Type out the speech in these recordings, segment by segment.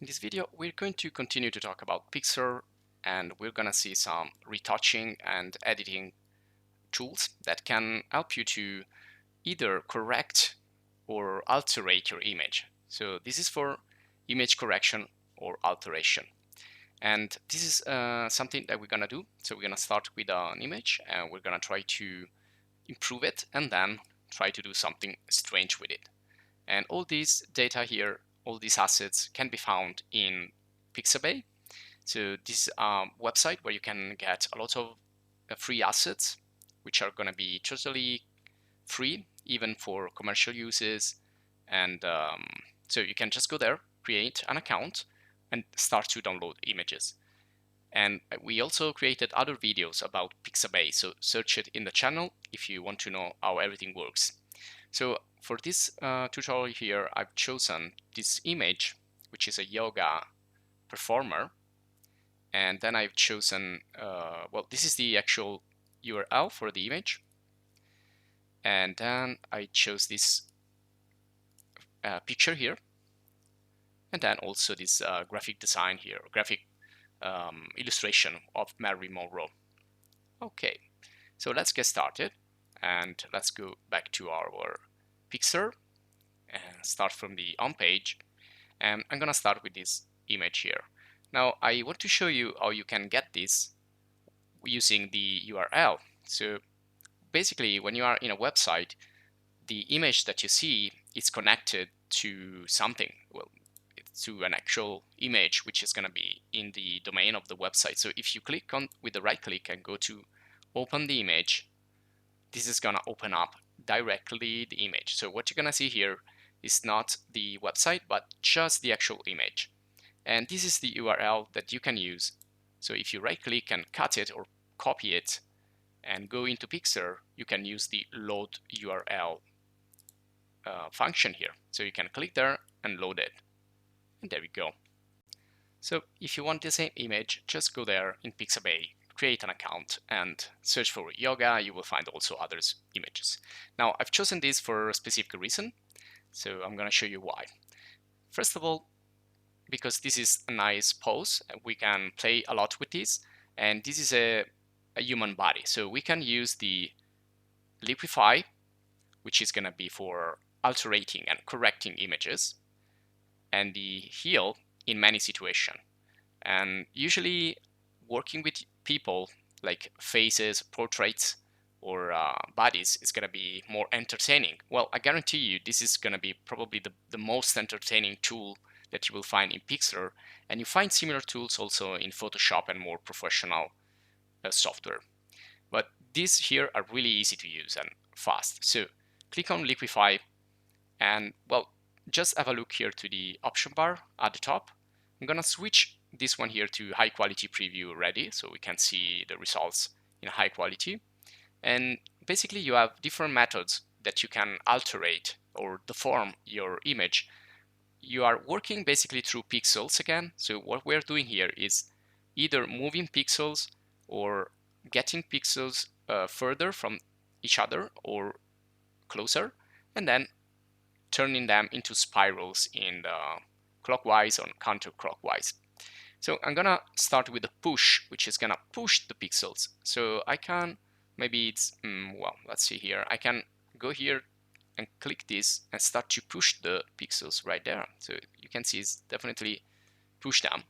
In this video, we're going to continue to talk about PIXLR, and we're going to see some retouching and editing tools that can help you to either correct or alterate your image. So this is for image correction or alteration. And this is something that we're going to do. So we're going to start with an image and we're going to try to improve it and then try to do something strange with it. And all these data here, all these assets can be found in Pixabay. So this is a website where you can get a lot of free assets, which are going to be totally free, even for commercial uses. And so you can just go there, create an account, and start to download images. And we also created other videos about Pixabay, so search it in the channel if you want to know how everything works. So for this tutorial here, I've chosen this image, which is a yoga performer. And then I've chosen, well, this is the actual URL for the image. And then I chose this picture here. And then also this graphic design here, graphic illustration of Marilyn Monroe. Okay, so let's get started. And let's go back to our PIXLR and start from the home page. And I'm gonna start with this image here. Now I want to show you how you can get this using the URL. So basically, when you are in a website, the image that you see is connected to something, well, to an actual image which is going to be in the domain of the website. So if you click on with the right click and go to open the image, this is going to open up directly the image. So what you're going to see here is not the website, but just the actual image. And this is the URL that you can use. So if you right click and cut it or copy it and go into PIXLR, you can use the load URL function here. So you can click there and load it. And there we go. So if you want the same image, just go there in Pixabay, create an account and search for yoga. You will find also other images. Now I've chosen this for a specific reason. So I'm going to show you why. First of all, because this is a nice pose, we can play a lot with this. And this is a human body. So we can use the Liquify, which is going to be for altering and correcting images, and the heal in many situations. And usually working with people like faces, portraits, or bodies is going to be more entertaining. Well, I guarantee you this is going to be probably the most entertaining tool that you will find in PIXLR, and you find similar tools also in Photoshop and more professional software. But these here are really easy to use and fast. So click on Liquify and, well, just have a look here to the option bar at the top. I'm gonna switch this one here to high quality preview already, so we can see the results in high quality. And basically you have different methods that you can alterate or deform your image. You are working basically through pixels again. So what we're doing here is either moving pixels or getting pixels further from each other or closer, and then turning them into spirals in the clockwise or counterclockwise. So I'm gonna start with a push, which is gonna push the pixels. So I can, maybe it's, well, let's see here. I can go here and click this and start to push the pixels right there. So you can see it's definitely push them.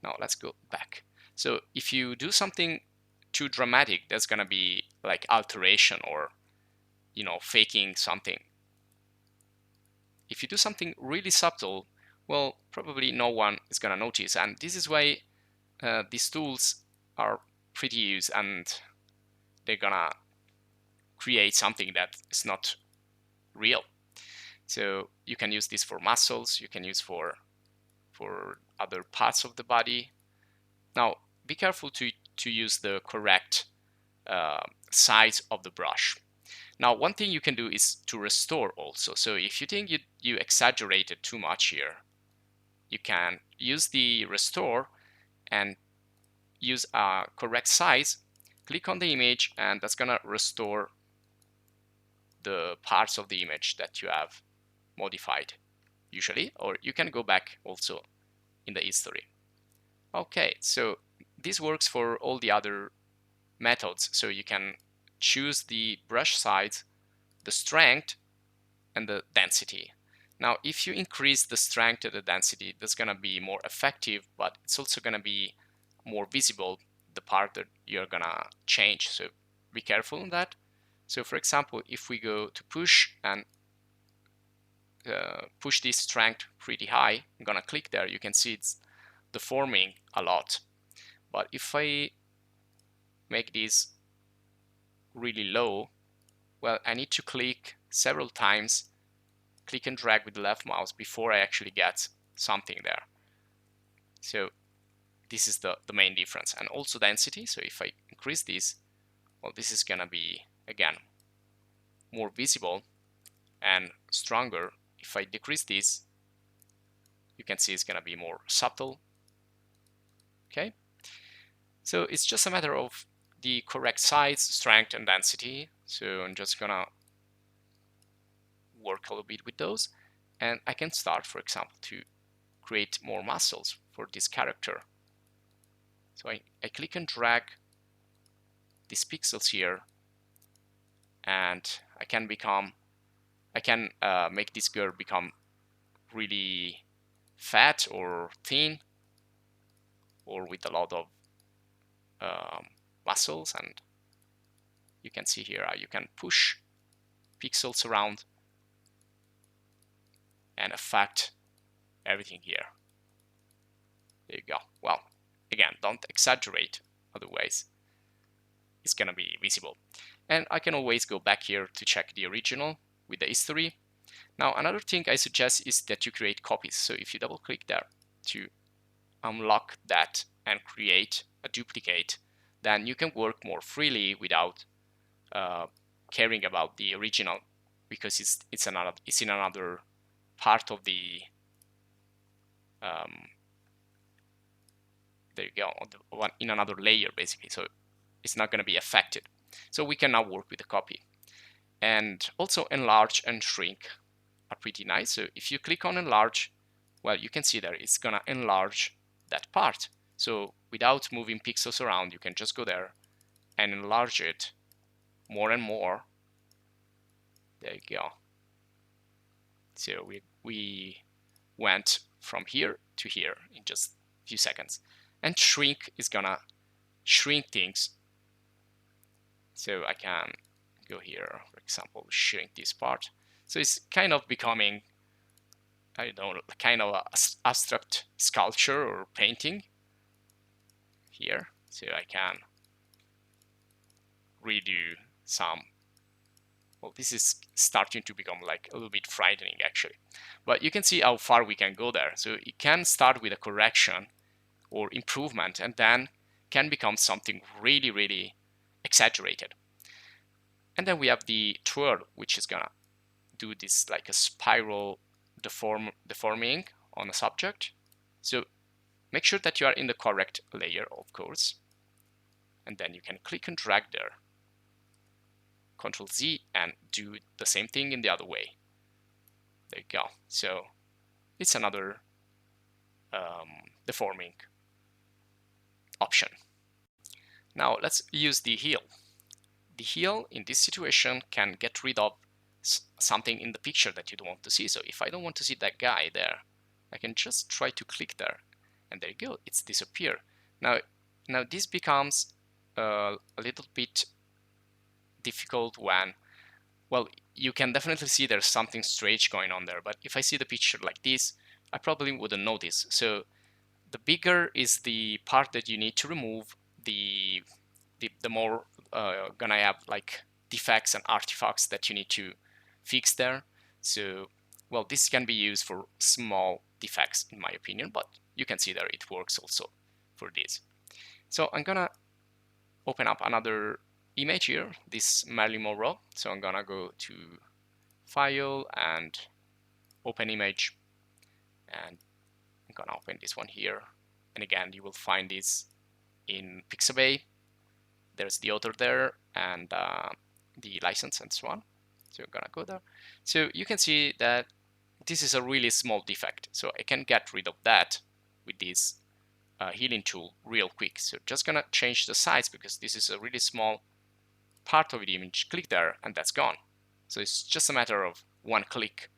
Now let's go back. So if you do something too dramatic, that's gonna be like alteration or, you know, faking something. If you do something really subtle, well, probably no one is gonna notice. And this is why these tools are pretty used, and they're gonna create something that is not real. So you can use this for muscles, you can use for other parts of the body. Now, be careful to use the correct size of the brush. Now, one thing you can do is to restore also. So if you think you exaggerated too much here, you can use the restore and use a correct size, click on the image, and that's gonna restore the parts of the image that you have modified usually. Or you can go back also in the history. Okay, so this works for all the other methods. So you can choose the brush size, the strength, and the density. Now, if you increase the strength and the density, that's going to be more effective, but it's also going to be more visible, the part that you're going to change. So be careful on that. So for example, if we go to push and push this strength pretty high, I'm going to click there, you can see it's deforming a lot. But if I make this really low, well, I need to click several times, click and drag with the left mouse before I actually get something there. So this is the main difference. And also density. So if I increase this, well, this is gonna be, again, more visible and stronger. If I decrease this, you can see it's gonna be more subtle. Okay. So it's just a matter of the correct size, strength, and density. So I'm just gonna work a little bit with those. And I can start, for example, to create more muscles for this character. So I click and drag these pixels here, and I can make this girl become really fat or thin, or with a lot of muscles. And you can see here how you can push pixels around and affect everything here. There you go. Well, again, don't exaggerate, otherwise it's gonna be visible. And I can always go back here to check the original with the history. Now, another thing I suggest is that you create copies. So if you double click there to unlock that and create a duplicate, then you can work more freely without caring about the original, because it's in another part of the there you go, in another layer basically. So it's not going to be affected. So we can now work with the copy. And also enlarge and shrink are pretty nice. So if you click on enlarge, well, you can see there it's going to enlarge that part. So without moving pixels around, you can just go there and enlarge it more and more. There you go. So we went from here to here in just a few seconds. And shrink is gonna shrink things. So I can go here, for example, shrink this part. So it's kind of becoming, I don't know, kind of a abstract sculpture or painting here. So I can redo some. Well, this is starting to become like a little bit frightening actually. But you can see how far we can go there. So it can start with a correction or improvement, and then can become something really, really exaggerated. And then we have the twirl, which is gonna do this like a spiral deforming on a subject. So make sure that you are in the correct layer, of course. And then you can click and drag there. Control Z and do the same thing in the other way. There you go. So it's another deforming option. Now let's use the heel. The heel in this situation can get rid of something in the picture that you don't want to see. So if I don't want to see that guy there, I can just try to click there, and there you go, it's disappeared. Now this becomes a little bit difficult when, well, you can definitely see there's something strange going on there, but if I see the picture like this, I probably wouldn't notice. So the bigger is the part that you need to remove, the more gonna have like defects and artifacts that you need to fix there. So, well, this can be used for small defects in my opinion, but you can see there it works also for this. So I'm gonna open up another image here, this Marilyn Monroe. So I'm gonna go to File and Open Image, and I'm gonna open this one here. And again, you will find this in Pixabay. There's the author there and the license and so on. So I'm gonna go there. So you can see that this is a really small defect. So I can get rid of that with this healing tool real quick. So just gonna change the size because this is a really small part of the image. Click there and that's gone. So it's just a matter of one click.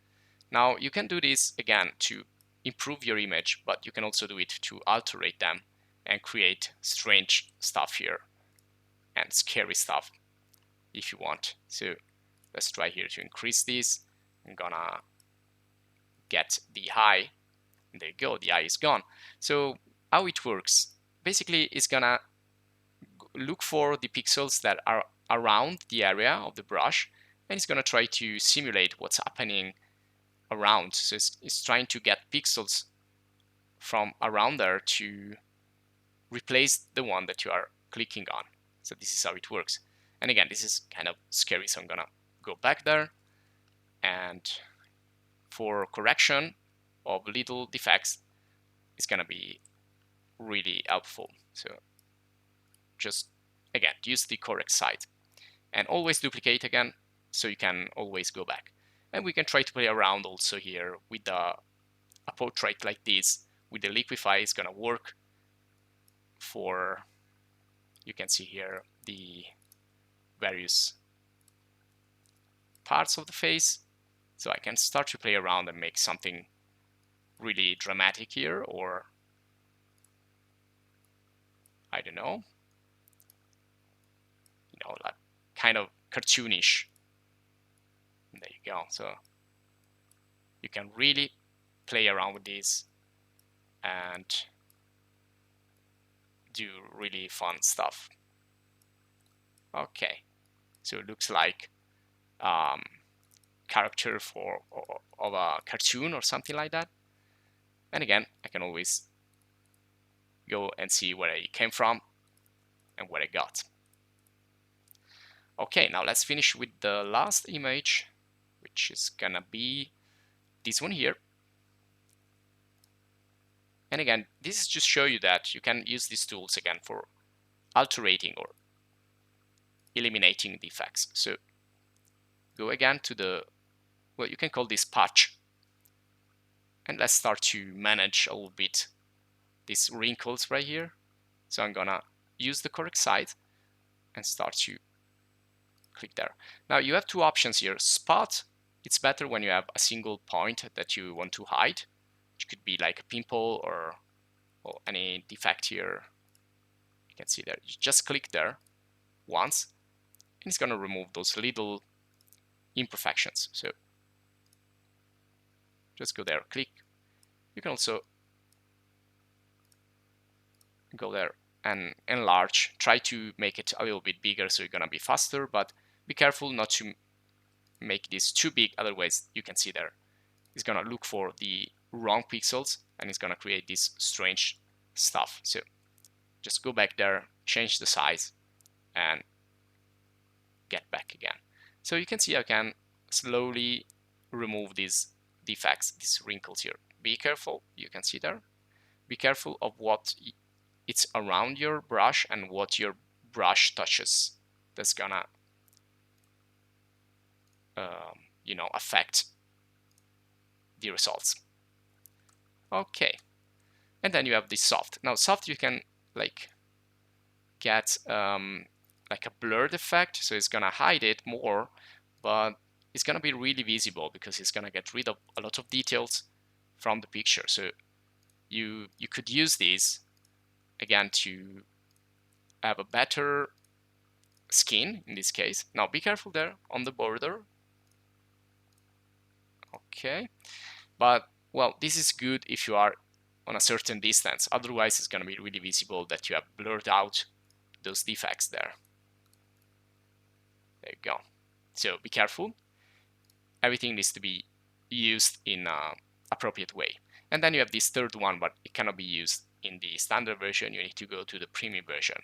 Now you can do this again to improve your image, but you can also do it to alterate them and create strange stuff here and scary stuff if you want. So let's try here to increase this. I'm gonna get the eye. There you go, the eye is gone. So how it works, basically it's gonna look for the pixels that are around the area of the brush, and it's gonna try to simulate what's happening around. So it's trying to get pixels from around there to replace the one that you are clicking on. So this is how it works. And again, this is kind of scary, so I'm gonna go back there, and for correction of little defects, it's gonna be really helpful. So just again, use the correct site and always duplicate again, so you can always go back. And we can try to play around also here with a portrait like this. With the Liquify, it's gonna work for, you can see here, the various parts of the face. So I can start to play around and make something really dramatic here, or I don't know, like kind of cartoonish. There you go. So you can really play around with this and do really fun stuff. Okay, so it looks like character of a cartoon or something like that. And again, I can always go and see where I came from and what I got. Okay, now let's finish with the last image, which is gonna be this one here. And again, this is just show you that you can use these tools again for alterating or eliminating the effects. So go again to the, well, you can call this patch, and let's start to manage a little bit these wrinkles right here. So I'm gonna use the correct site and start to click there. Now you have two options here. Spot, it's better when you have a single point that you want to hide, which could be like a pimple or any defect here. You can see there, you just click there once and it's gonna remove those little imperfections. So just go there, click. You can also go there and enlarge, try to make it a little bit bigger so you're gonna be faster, but be careful not to make this too big, otherwise you can see there it's gonna look for the wrong pixels and it's gonna create this strange stuff. So just go back there, change the size and get back again. So you can see I can slowly remove these defects, these wrinkles here. Be careful, you can see there. Be careful of what it's around your brush and what your brush touches. That's gonna affect the results. Okay, and then you have this soft. Now soft, you can like get like a blurred effect, so it's gonna hide it more, but it's gonna be really visible because it's gonna get rid of a lot of details from the picture. So you could use these again to have a better skin in this case. Now be careful there on the border. Okay, but well, this is good if you are on a certain distance, otherwise it's going to be really visible that you have blurred out those defects there. There you go. So be careful, everything needs to be used in an appropriate way. And then you have this third one, but it cannot be used in the standard version. You need to go to the premium version.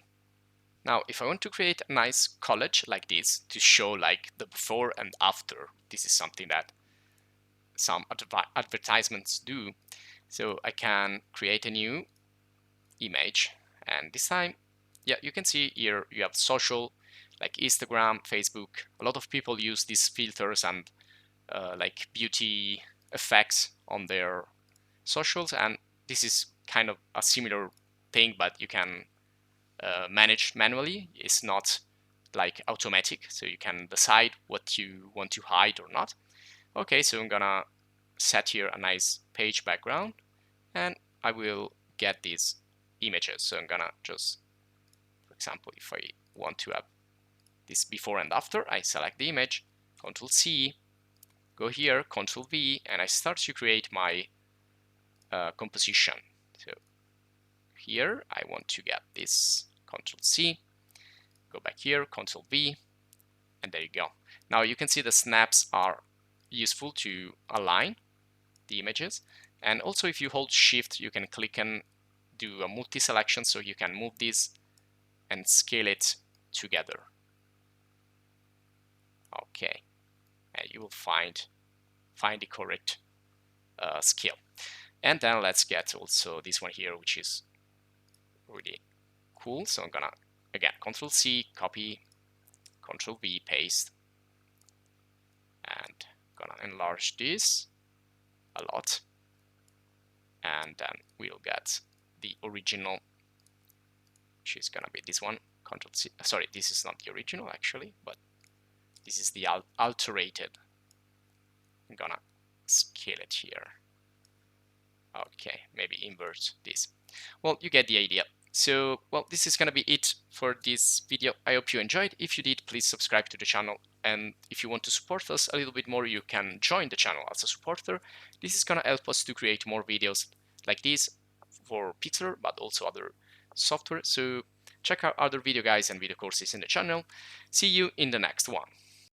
Now if I want to create a nice collage like this to show like the before and after, this is something that some advertisements do. So I can create a new image, and this time, yeah, you can see here you have social, like Instagram, Facebook. A lot of people use these filters and like beauty effects on their socials, and this is kind of a similar thing, but you can manage manually. It's not like automatic, so you can decide what you want to hide or not. Okay, so I'm gonna set here a nice page background, and I will get these images. So I'm gonna just, for example, if I want to have this before and after, I select the image, Control C, go here, Control V, and I start to create my composition. So here I want to get this, Control C, go back here, Control V, and there you go. Now you can see the snaps are useful to align the images, and also if you hold Shift you can click and do a multi-selection, so you can move this and scale it together. Okay, and you will find the correct scale. And then let's get also this one here, which is really cool. So I'm gonna, again, Control C, copy, Control V, paste, and gonna enlarge this a lot, and then we'll get the original, which is gonna be this one. Control C. Sorry, this is not the original actually, but this is the alterated. I'm gonna scale it here. Okay, maybe invert this. Well, you get the idea. So, well, this is gonna be it for this video. I hope you enjoyed. If you did, please subscribe to the channel. And if you want to support us a little bit more, you can join the channel as a supporter. This is gonna help us to create more videos like this for PIXLR, but also other software. So check out other video guides and video courses in the channel. See you in the next one.